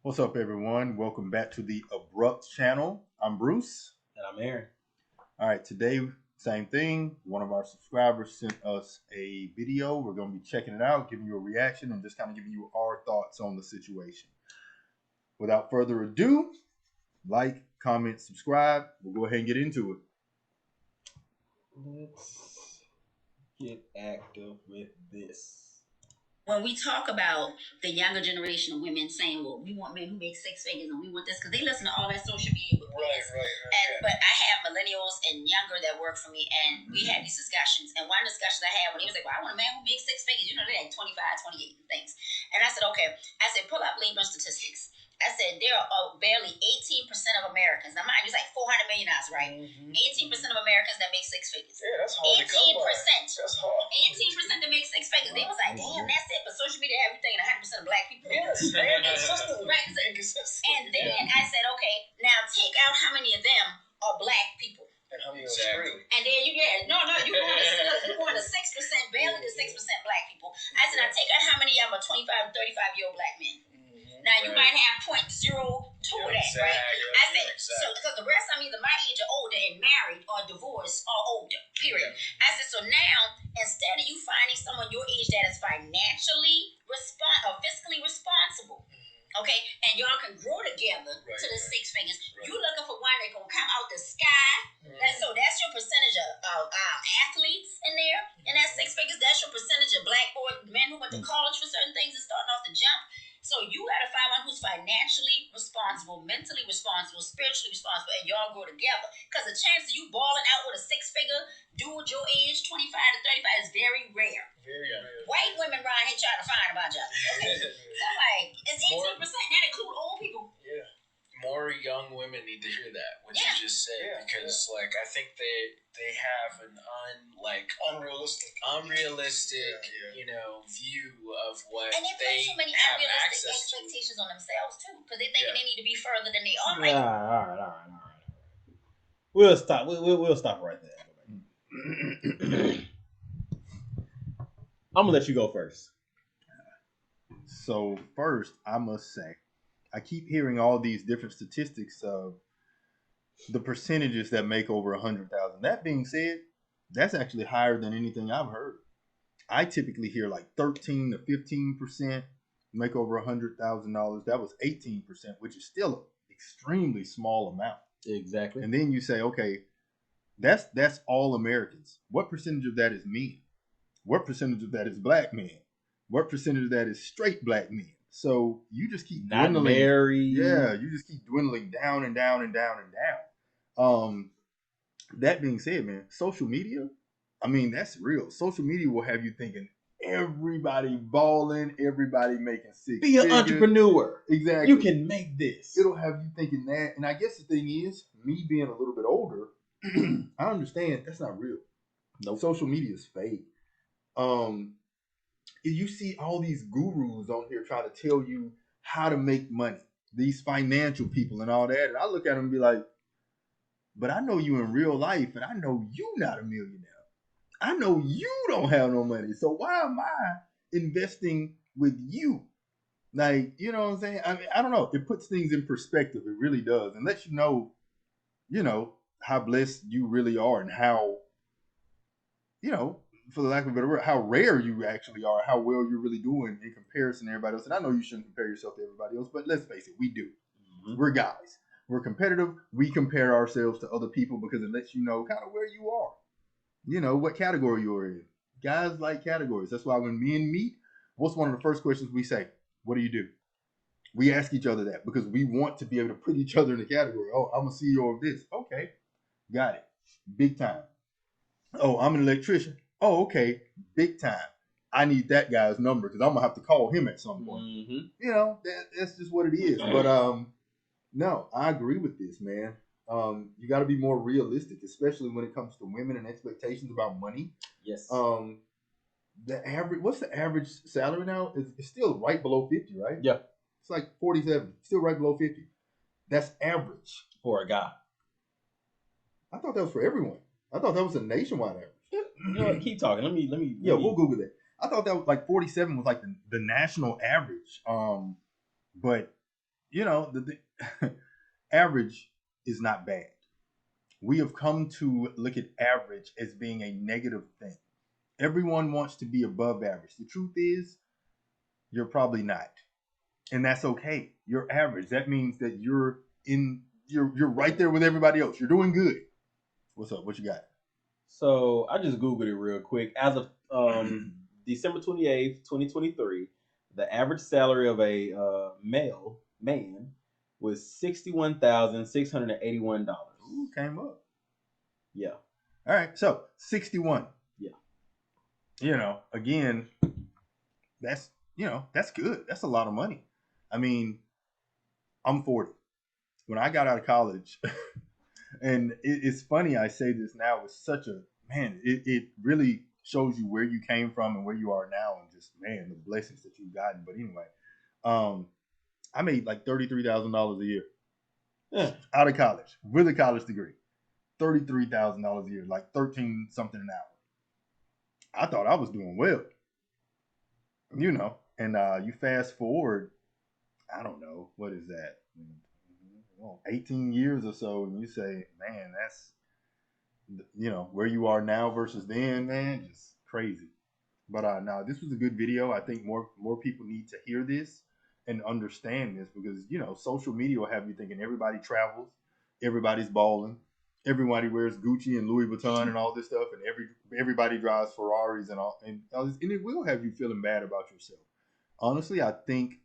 What's up, everyone? Welcome back to the Abrupt channel. I'm Bruce. And I'm Aaron. All right, today, same thing. One of our subscribers sent us a video. We're going to be checking it out, giving you a reaction, and just kind of giving you our thoughts on the situation. Without further ado, like, comment, subscribe. We'll go ahead and get into it. Let's get active with this. When we talk about the younger generation of women saying, well, we want men who make six figures and we want this, because they listen to all that social media. But I have millennials and younger that work for me, and we had these discussions. And one of the discussions I had when he was like, well, I want a man who makes six figures. You know, they're like 25, 28 and things. And I said, okay. I said, pull up labor statistics. I said, there are barely 18% of Americans. Now, mind you, it's like 400 million us, right? 18% of Americans that make six figures. Yeah, that's hard 18%. to come by. That's hard. 18% that make six figures. They was like, damn, that's it. But social media, everything, and 100% of black people. Yes, and consistent. Right. And then I said, okay, now take out how many of them are black people. And how many exactly. And then you're going to 6%, barely to 6% black people. I said, now take out how many of them are 25 and 35-year-old black men. Now, you might have 0.02 of that, right? I said, so because the rest of them either my age or older and married or divorced or older, period. I said, so now, instead of you finding someone your age that is financially fiscally responsible, okay, and y'all can grow together to the six figures, you looking for one that's going to come out the sky. So that's your percentage of athletes in there, and that's six figures. That's your percentage of black boys, men who went to college for certain things and starting off the jump. So you got to find one who's financially responsible, mentally responsible, spiritually responsible, and y'all grow together. Because the chance of you balling out with a six-figure dude your age, 25 to 35, is very rare. Very rare. White women around here trying to find about y'all. Okay. So like, it's 18%. That include old people. Yeah. More young women need to hear that, what you just said, because like I think they have an unrealistic view of what and they put so many have unrealistic access expectations on themselves too, because they think they need to be further than they are. All right. We'll stop. We'll stop right there. I'm gonna let you go first. So first, I must say, I keep hearing all these different statistics of the percentages that make over 100,000. That being said, that's actually higher than anything I've heard. I typically hear like 13 to 15% make over $100,000. That was 18%, which is still an extremely small amount. Exactly. And then you say, okay, that's all Americans. What percentage of that is men? What percentage of that is black men? What percentage of that is straight black men? So you just keep dwindling. Married. Yeah, you just keep dwindling down and down and down and down. That being said, man, social media, I mean, that's real. Social media will have you thinking everybody balling, everybody making six Be an entrepreneur. Exactly. You can make this. It'll have you thinking that. And I guess the thing is, me being a little bit older, I understand that's not real. No, social media is fake. You see all these gurus on here trying to tell you how to make money, these financial people and all that. And I look at them and be like, but I know you in real life, and I know you not a millionaire. I know you don't have no money. So why am I investing with you? Like, you know what I'm saying? I mean, I don't know. It puts things in perspective. It really does. And lets you know, how blessed you really are and how, for the lack of a better word, how rare you actually are, how well you're really doing in comparison to everybody else. And I know you shouldn't compare yourself to everybody else, but let's face it, we do. Mm-hmm. We're guys. We're competitive. We compare ourselves to other people because it lets you know kind of where you are. What category you're in. Guys like categories. That's why when men meet, what's one of the first questions we say? What do you do? We ask each other that because we want to be able to put each other in a category. Oh, I'm a CEO of this. Okay. Got it. Big time. Oh, I'm an electrician. Oh, okay. Big time. I need that guy's number because I'm going to have to call him at some point. Mm-hmm. That's just what it is. But no, I agree with this, man. You got to be more realistic, especially when it comes to women and expectations about money. Yes. What's the average salary now? It's still right below 50, right? Yeah. It's like 47, still right below 50. That's average for a guy. I thought that was for everyone. I thought that was a nationwide average. Keep talking. Let me. Yeah, we'll Google that. I thought that was like 47 was like the national average. But average is not bad. We have come to look at average as being a negative thing. Everyone wants to be above average. The truth is, you're probably not, and that's okay. You're average. That means that you're right there with everybody else. You're doing good. What's up? What you got? So I just googled it real quick. As of December 28th, 2023, the average salary of a male man was $61,681. Ooh, came up. Yeah. All right, so 61. Yeah. Again, that's that's good. That's a lot of money. I mean, I'm 40. When I got out of college, and it's funny I say this now with such a man. It really shows you where you came from and where you are now, and just man, the blessings that you've gotten. But anyway, I made like $33,000 a year out of college with a college degree. $33,000 a year, like 13 something an hour. I thought I was doing well, And you fast forward, I don't know, what is that? 18 years or so, and you say, man, that's where you are now versus then, man, just crazy. But now this was a good video. I think more people need to hear this and understand this because social media will have you thinking everybody travels, everybody's balling, everybody wears Gucci and Louis Vuitton and all this stuff, and everybody drives Ferraris and all this, and it will have you feeling bad about yourself. Honestly, I think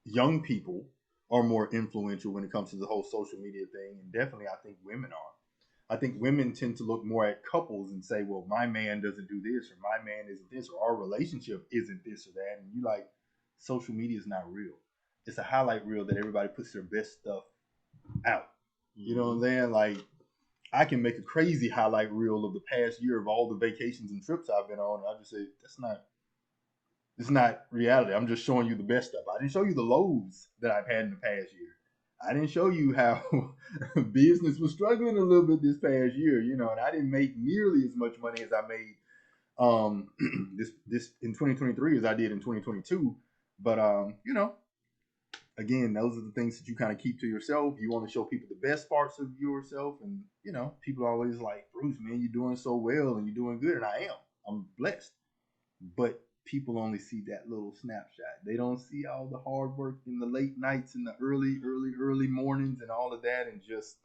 young people are more influential when it comes to the whole social media thing, and definitely I think women are. I think women tend to look more at couples and say, well, my man doesn't do this, or my man isn't this, or our relationship isn't this or that. And you like, social media is not real. It's a highlight reel that everybody puts their best stuff out. You know what I'm saying? Like, I can make a crazy highlight reel of the past year of all the vacations and trips I've been on. And I just say, it's not reality. I'm just showing you the best stuff. I didn't show you the lows that I've had in the past year. I didn't show you how business was struggling a little bit this past year, and I didn't make nearly as much money as I made this in 2023 as I did in 2022. But again, those are the things that you kind of keep to yourself. You want to show people the best parts of yourself, and people are always like, Bruce, man, you're doing so well and you're doing good, and I am. I'm blessed, but people only see that little snapshot. They don't see all the hard work in the late nights and the early mornings and all of that. And just,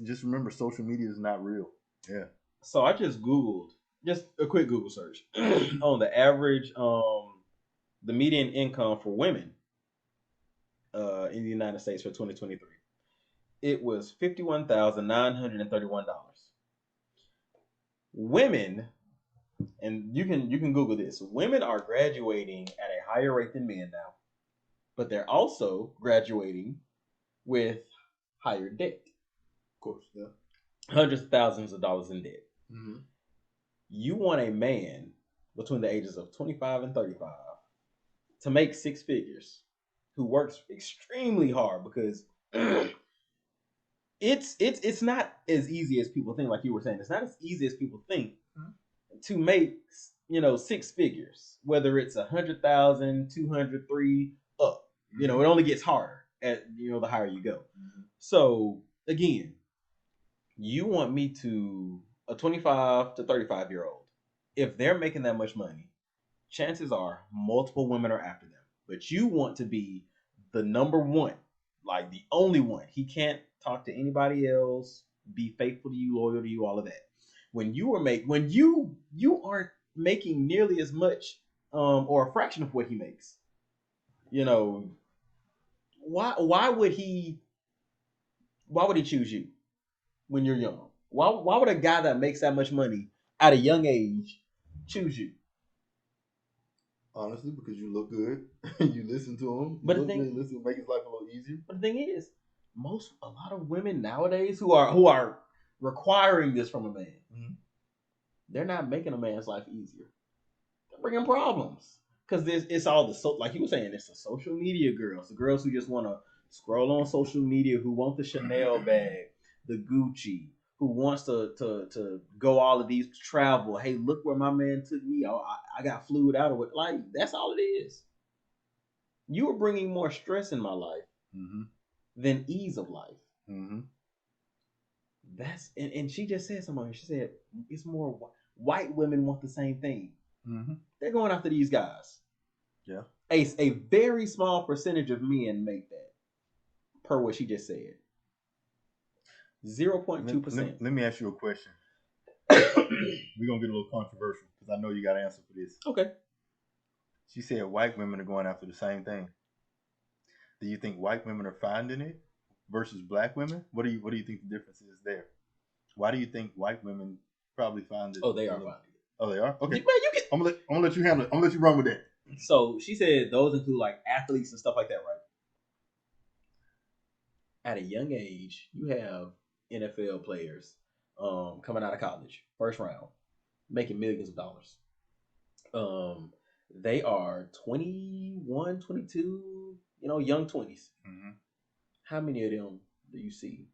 just remember, social media is not real. Yeah. So I just Googled, just a quick Google search on the average, the median income for women in the United States for 2023. It was $51,931. Women, and you can Google this. Women are graduating at a higher rate than men now, but they're also graduating with higher debt. Of course, yeah. Hundreds of thousands of dollars in debt. Mm-hmm. You want a man between the ages of 25 and 35 to make six figures, who works extremely hard, because it's not as easy as people think. Like you were saying, it's not as easy as people think to make six figures, whether it's 100,000, 203 up. It only gets harder at the higher you go. Mm-hmm. So again, you want me to a 25 to 35-year-old, if they're making that much money, chances are multiple women are after them. But you want to be the number one, like the only one. He can't talk to anybody else, be faithful to you, loyal to you, all of that. When you aren't making nearly as much, or a fraction of what he makes, why would he choose you when you're young? Why would a guy that makes that much money at a young age choose you? Honestly, because you look good, you listen to him. But the thing, listen, make his life a little easier. But the thing is, a lot of women nowadays who are requiring this from a man, mm-hmm. they're not making a man's life easier. They're bringing problems, because it's all like you were saying, it's the social media girls, the girls who just want to scroll on social media, who want the Chanel bag, the Gucci, who wants to go all of these travel. Hey, look where my man took me. I got fluid out of it. Like, that's all it is. You are bringing more stress in my life than ease of life. That's and she just said something. She said it's more white women want the same thing. They're going after these guys. Yeah. A very small percentage of men make that, per what she just said. 0.2%. Let me ask you a question. We're gonna get a little controversial because I know you got an answer for this. Okay. She said white women are going after the same thing. Do you think white women are finding it versus black women? What do you think the difference is there? Why do you think white women probably find it? Oh, they are finding it. Oh, they are? Okay. Man, you can... I'm gonna let you handle it. I'm gonna let you run with that. So she said those include like athletes and stuff like that, right? At a young age, you have NFL players coming out of college, first round, making millions of dollars. They are 21, 22, young 20s. How many of them do you see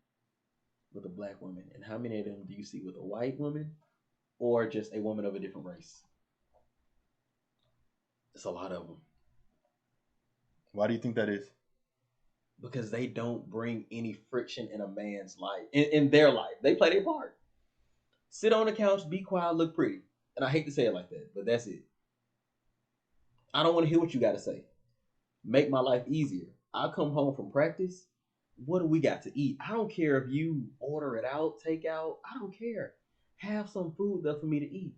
with a black woman? And how many of them do you see with a white woman or just a woman of a different race? It's a lot of them. Why do you think that is? Because they don't bring any friction in a man's life, in their life. They play their part. Sit on the couch, be quiet, look pretty. And I hate to say it like that, but that's it. I don't want to hear what you got to say. Make my life easier. I come home from practice. What do we got to eat? I don't care if you order it out, take out. I don't care. Have some food there for me to eat.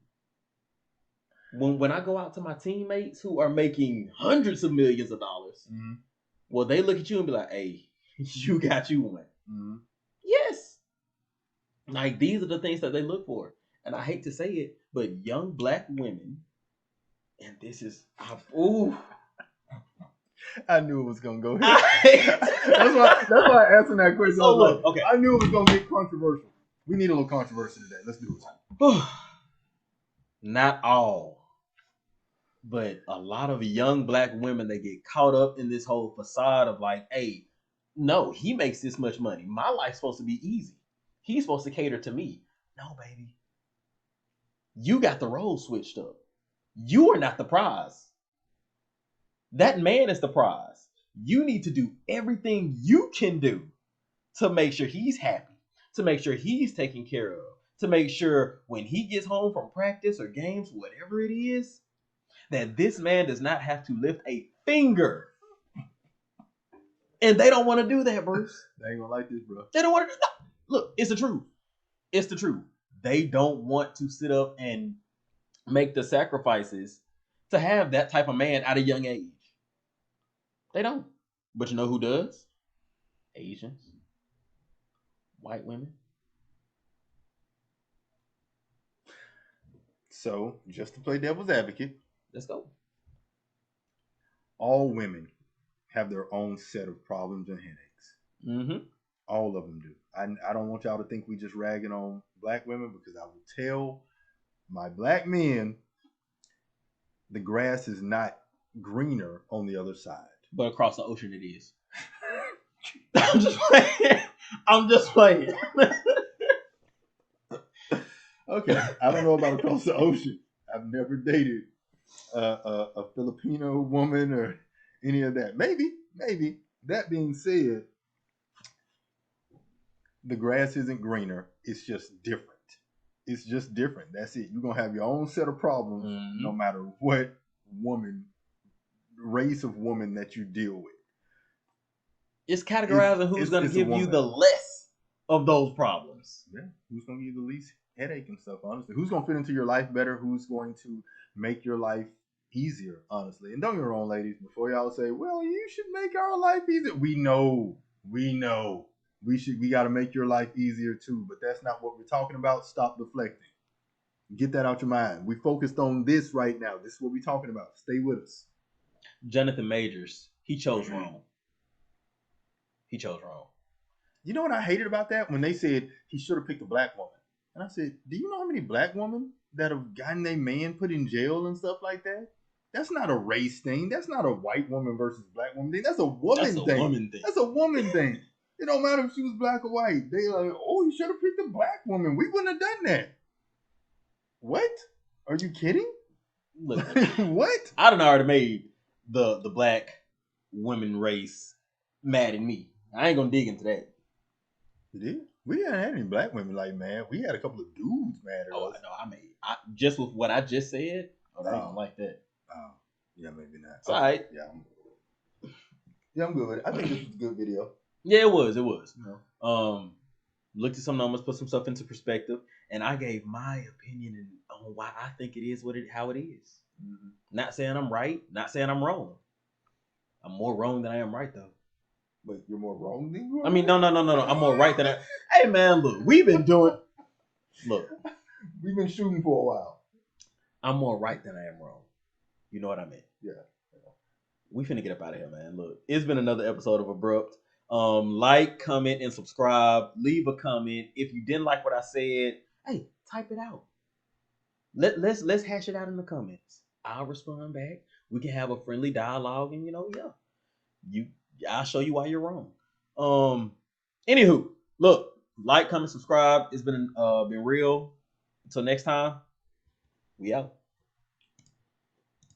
When I go out to my teammates who are making hundreds of millions of dollars, well, they look at you and be like, hey, you got you one. Yes. Like, these are the things that they look for. And I hate to say it, but young black women, and this is, I knew it was gonna go here. That's why I asked him that question. So look, okay. I knew it was gonna get controversial. We need a little controversy today. Let's do it. Not all, but a lot of young black women, they get caught up in this whole facade of like, hey, no, he makes this much money. My life's supposed to be easy. He's supposed to cater to me. No, baby. You got the roles switched up. You are not the prize. That man is the prize. You need to do everything you can do to make sure he's happy, to make sure he's taken care of, to make sure when he gets home from practice or games, whatever it is, that this man does not have to lift a finger. And they don't want to do that, Bruce. They ain't gonna like this, bro. They don't want to do that. Look, it's the truth. It's the truth. They don't want to sit up and make the sacrifices to have that type of man at a young age. They don't. But you know who does? Asians. White women. So, just to play devil's advocate, let's go. All women have their own set of problems and headaches. All of them do. I don't want y'all to think we just ragging on black women, because I will tell my black men the grass is not greener on the other side. But across the ocean it is. I'm just playing. I'm just playing. Okay, I don't know about across the ocean. I've never dated a Filipino woman or any of that. Maybe. That being said, the grass isn't greener. It's just different. It's just different. That's it. You're going to have your own set of problems no matter what race of woman that you deal with. It's categorizing who's going to give you the less of those problems. Yeah. Who's going to give you the least headache and stuff, honestly. Who's going to fit into your life better? Who's going to make your life easier, honestly? And don't get me wrong, ladies, before y'all say, well, you should make our life easier. We know. We got to make your life easier too, but that's not what we're talking about. Stop deflecting. Get that out your mind. We focused on this right now. This is what we're talking about. Stay with us. Jonathan Majors, he chose wrong. He chose wrong. You know what I hated about that? When they said he should have picked a black woman. And I said, do you know how many black women that have gotten their man put in jail and stuff like that? That's not a race thing. That's not a white woman versus black woman thing. That's a woman thing. That's a woman thing. It don't matter if she was black or white. They like, oh, you should have picked a a black woman. We wouldn't have done that. What? Are you kidding? Look, What? I done already made the black women race mad at me. I ain't gonna dig into that. You did? We didn't have any black women like mad. We had a couple of dudes mad at Oh us. no, just with what I just said. Oh, they Oh. don't like that. Oh, yeah, maybe not. It's all right. Yeah, I'm good with it. I think this was a good video. Yeah, it was. No. Looked at some numbers, put some stuff into perspective, and I gave my opinion on why I think it is how it is. Mm-hmm. Not saying I'm right, not saying I'm wrong. I'm more wrong than I am right, though. But you're more wrong than you are. I mean, no. I'm more right than I. Hey, man, look, we've been doing. Look, We've been shooting for a while. I'm more right than I am wrong. You know what I mean? Yeah. We finna get up out of here, man. Look, it's been another episode of Abrupt. Like, comment, and subscribe. Leave a comment. If you didn't like what I said, hey, type it out. Let's hash it out in the comments. I'll respond back. We can have a friendly dialogue, and I'll show you why you're wrong. Anywho, look, like, comment, subscribe. It's been real. Until next time, we out.